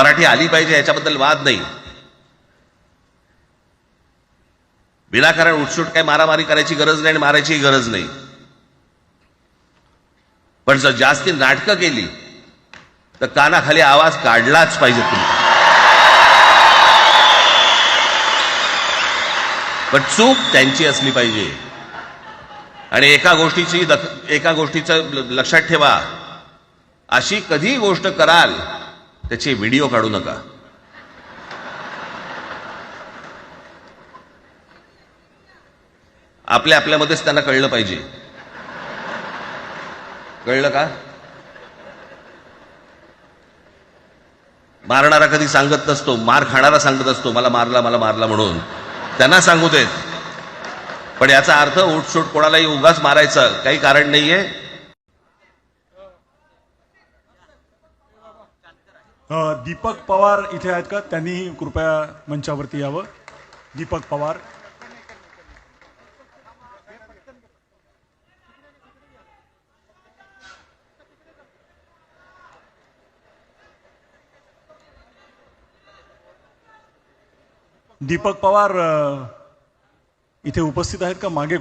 मराठी आली पाहिजे याच्याबद्दल वाद नाही. विनाकारण उठसूट काय मारामारी करायची गरज नाही आणि मारायची गरज नाही. पण जर जास्ती नाटकं केली तर कानाखाली आवाज काढलाच पाहिजे तुम्ही. पण चूक त्यांची असली पाहिजे. आणि एका गोष्टीचं लक्षात ठेवा, अशी कधी गोष्ट कराल त्याचे व्हिडिओ काढू नका. आपल्यामध्येच त्यांना कळलं पाहिजे. कळलं का? मारणारा कधी सांगत नसतो, मार खाणारा सांगत असतो मला मारला म्हणून. त्यांना सांगू देत. पण याचा अर्थ उठसूट कोणालाही उगाच मारायचं काही कारण नाहीये. दीपक पवार इथे आहेत का? त्यांनी कृपया मंचावरती यावं. दीपक पवार. दीपक पवार इथे उपस्थित आहेत का? मागे